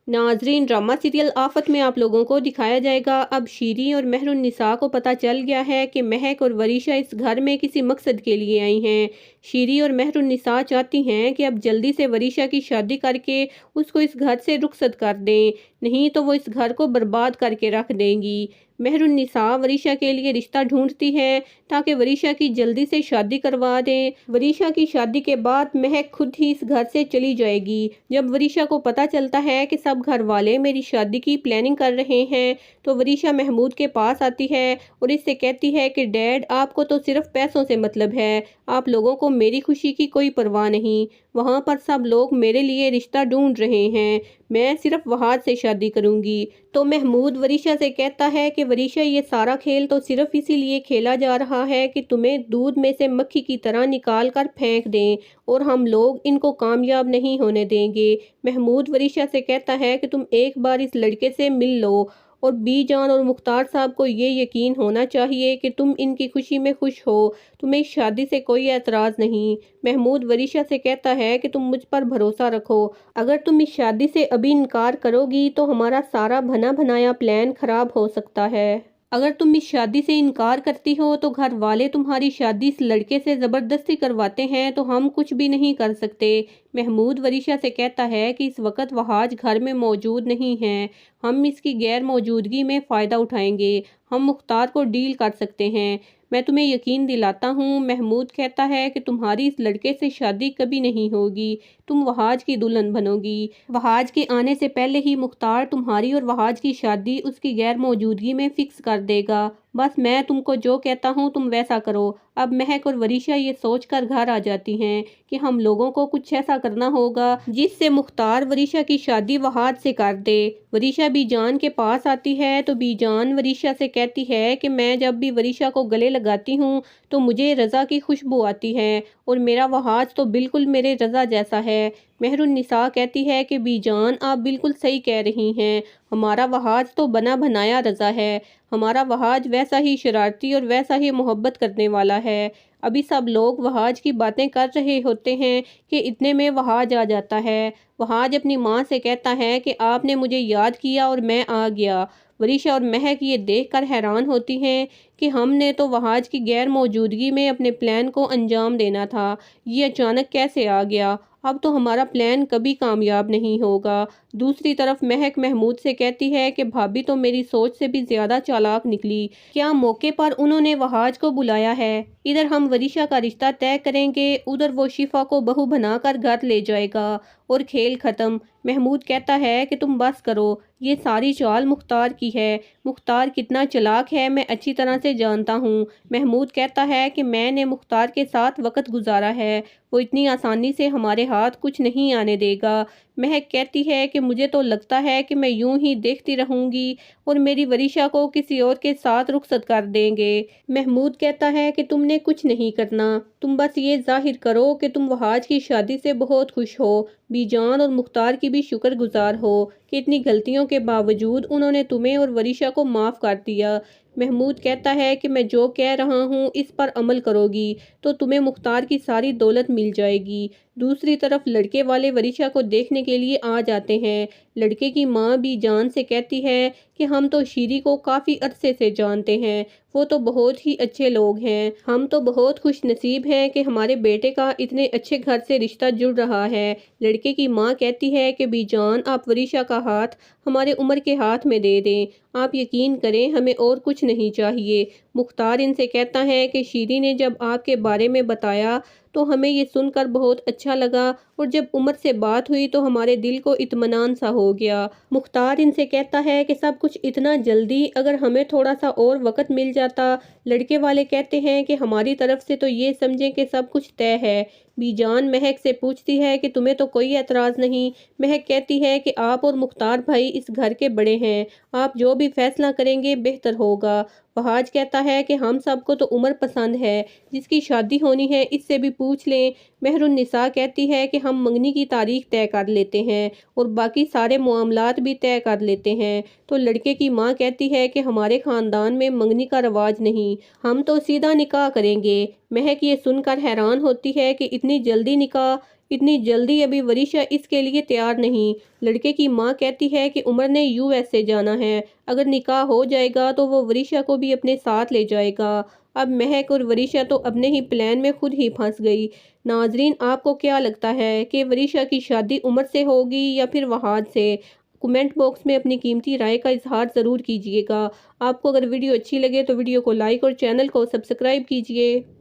ناظرین، drama serial آفت میں آپ لوگوں کو دکھایا جائے گا۔ اب شیریں اور مہر النساء کو پتہ چل گیا ہے کہ مہک اور وریشہ اس گھر میں کسی مقصد کے لیے آئی ہیں۔ شیریں اور مہر النساء چاہتی ہیں کہ اب جلدی سے وریشہ کی شادی کر کے اس کو اس گھر سے رخصت کر دیں، نہیں تو وہ اس گھر کو برباد کر کے رکھ دیں گی۔ مہر النساء وریشہ کے لیے رشتہ ڈھونڈتی ہے تاکہ وریشہ کی جلدی سے شادی کروا دیں۔ وریشہ کی شادی کے بعد مہک خود ہی اس گھر سے چلی جائے گی۔ جب وریشہ کو پتہ چلتا ہے کہ سب گھر والے میری شادی کی پلاننگ کر رہے ہیں تو وریشہ محمود کے پاس آتی ہے اور اس سے کہتی ہے کہ ڈیڈ، آپ کو تو صرف پیسوں سے مطلب ہے، آپ لوگوں کو میری خوشی کی کوئی پرواہ نہیں۔ وہاں پر سب لوگ میرے لیے رشتہ ڈھونڈ رہے ہیں، میں صرف وہاج سے شادی کروں گی۔ تو محمود وریشہ سے کہتا ہے کہ وریشہ، یہ سارا کھیل تو صرف اسی لیے کھیلا جا رہا ہے کہ تمہیں دودھ میں سے مکھی کی طرح نکال کر پھینک دیں، اور ہم لوگ ان کو کامیاب نہیں ہونے دیں گے۔ محمود وریشہ سے کہتا ہے کہ تم ایک بار اس لڑکے سے مل لو، اور بی جان اور مختار صاحب کو یہ یقین ہونا چاہیے کہ تم ان کی خوشی میں خوش ہو، تمہیں اس شادی سے کوئی اعتراض نہیں۔ محمود وریشہ سے کہتا ہے کہ تم مجھ پر بھروسہ رکھو، اگر تم اس شادی سے ابھی انکار کرو گی تو ہمارا سارا بنا بنایا پلان خراب ہو سکتا ہے۔ اگر تم اس شادی سے انکار کرتی ہو تو گھر والے تمہاری شادی اس لڑکے سے زبردستی کرواتے ہیں تو ہم کچھ بھی نہیں کر سکتے۔ محمود وریشہ سے کہتا ہے کہ اس وقت وہاج گھر میں موجود نہیں ہے، ہم اس کی غیر موجودگی میں فائدہ اٹھائیں گے، ہم مختار کو ڈیل کر سکتے ہیں، میں تمہیں یقین دلاتا ہوں۔ محمود کہتا ہے کہ تمہاری اس لڑکے سے شادی کبھی نہیں ہوگی، تم وہاج کی دلہن بنو گی۔ وہاج کے آنے سے پہلے ہی مختار تمہاری اور وہاج کی شادی اس کی غیر موجودگی میں فکس کر دے گا، بس میں تم کو جو کہتا ہوں تم ویسا کرو۔ اب مہک اور وریشہ یہ سوچ کر گھر آ جاتی ہیں کہ ہم لوگوں کو کچھ ایسا کرنا ہوگا جس سے مختار وریشہ کی شادی وہاج سے کر دے۔ وریشہ بی جان کے پاس آتی ہے تو بی جان وریشہ سے کہتی ہے کہ میں جب بھی وریشہ کو گلے لگاتی ہوں تو مجھے رضا کی خوشبو آتی ہے، اور میرا وہاج تو بالکل میرے رضا جیسا ہے۔ مہر النساء کہتی ہے کہ بی جان، آپ بالکل صحیح کہہ رہی ہیں، ہمارا وہاج تو بنا بنایا رضا ہے، ہمارا وہاج ویسا ہی شرارتی اور ویسا ہی محبت کرنے والا ہے۔ ابھی سب لوگ وہاج کی باتیں کر رہے ہوتے ہیں کہ اتنے میں وہاج آ جاتا ہے۔ وہاج اپنی ماں سے کہتا ہے کہ آپ نے مجھے یاد کیا اور میں آ گیا۔ وریشہ اور مہک یہ دیکھ کر حیران ہوتی ہیں کہ ہم نے تو وہاج کی غیر موجودگی میں اپنے پلان کو انجام دینا تھا، یہ اچانک کیسے آ گیا؟ اب تو ہمارا پلان کبھی کامیاب نہیں ہوگا۔ دوسری طرف مہک محمود سے کہتی ہے کہ بھابی تو میری سوچ سے بھی زیادہ چالاک نکلی، کیا موقع پر انہوں نے وہاج کو بلایا ہے؟ ادھر ہم وریشہ کا رشتہ طے کریں گے، ادھر وہ شفا کو بہو بنا کر گھر لے جائے گا اور کھیل ختم۔ محمود کہتا ہے کہ تم بس کرو، یہ ساری چال مختار کی ہے، مختار کتنا چلاک ہے میں اچھی طرح سے جانتا ہوں۔ محمود کہتا ہے کہ میں نے مختار کے ساتھ وقت گزارا ہے، وہ اتنی آسانی سے ہمارے ہاتھ کچھ نہیں آنے دے گا۔ مہک کہتی ہے کہ مجھے تو لگتا ہے کہ میں یوں ہی دیکھتی رہوں گی اور میری وریشہ کو کسی اور کے ساتھ رخصت کر دیں گے۔ محمود کہتا ہے کہ تم نے کچھ نہیں کرنا، تم بس یہ ظاہر کرو کہ تم وہاج کی شادی سے بہت خوش ہو، بی جان اور مختار کی بھی شکر گزار ہو کہ اتنی غلطیوں کے باوجود انہوں نے تمہیں اور وریشہ کو معاف کر دیا۔ محمود کہتا ہے کہ میں جو کہہ رہا ہوں اس پر عمل کرو گی تو تمہیں مختار کی ساری دولت مل جائے گی۔ دوسری طرف لڑکے والے وریشہ کو دیکھنے کے لیے آ جاتے ہیں۔ لڑکے کی ماں بی جان سے کہتی ہے کہ ہم تو شیری کو کافی عرصے سے جانتے ہیں، وہ تو بہت ہی اچھے لوگ ہیں، ہم تو بہت خوش نصیب ہیں کہ ہمارے بیٹے کا اتنے اچھے گھر سے رشتہ جڑ رہا ہے۔ لڑکے کی ماں کہتی ہے کہ بی جان، آپ وریشہ کا ہاتھ ہمارے عمر کے ہاتھ میں دے دیں، آپ یقین کریں ہمیں اور کچھ نہیں چاہیے۔ مختار ان سے کہتا ہے کہ شیری نے جب آپ کے بارے میں بتایا تو ہمیں یہ سن کر بہت اچھا لگا، اور جب عمر سے بات ہوئی تو ہمارے دل کو اطمینان سا ہو گیا۔ مختار ان سے کہتا ہے کہ سب کچھ اتنا جلدی، اگر ہمیں تھوڑا سا اور وقت مل جاتا۔ لڑکے والے کہتے ہیں کہ ہماری طرف سے تو یہ سمجھیں کہ سب کچھ طے ہے۔ بی جان مہک سے پوچھتی ہے کہ تمہیں تو کوئی اعتراض نہیں؟ مہک کہتی ہے کہ آپ اور مختار بھائی اس گھر کے بڑے ہیں، آپ جو بھی فیصلہ کریں گے بہتر ہوگا۔ وہاج کہتا ہے کہ ہم سب کو تو عمر پسند ہے، جس کی شادی ہونی ہے اس سے بھی پوچھ لیں۔ مہر النساء کہتی ہے کہ ہم منگنی کی تاریخ طے کر لیتے ہیں اور باقی سارے معاملات بھی طے کر لیتے ہیں۔ تو لڑکے کی ماں کہتی ہے کہ ہمارے خاندان میں منگنی کا رواج نہیں، ہم تو سیدھا نکاح کریں گے۔ مہک یہ سن کر حیران ہوتی ہے کہ اتنی جلدی نکاح، اتنی جلدی ابھی وریشا اس کے لیے تیار نہیں۔ لڑکے کی ماں کہتی ہے کہ عمر نے USA جانا ہے، اگر نکاح ہو جائے گا تو وہ وریشا کو بھی اپنے ساتھ لے جائے گا۔ اب مہک اور وریشا تو اپنے ہی پلان میں خود ہی پھنس گئی۔ ناظرین، آپ کو کیا لگتا ہے کہ وریشا کی شادی عمر سے ہوگی یا پھر وحاد سے؟ کمنٹ باکس میں اپنی قیمتی رائے کا اظہار ضرور کیجیے گا۔ آپ کو اگر ویڈیو اچھی لگے تو ویڈیو کو لائک اور چینل کو سبسکرائب کیجیے۔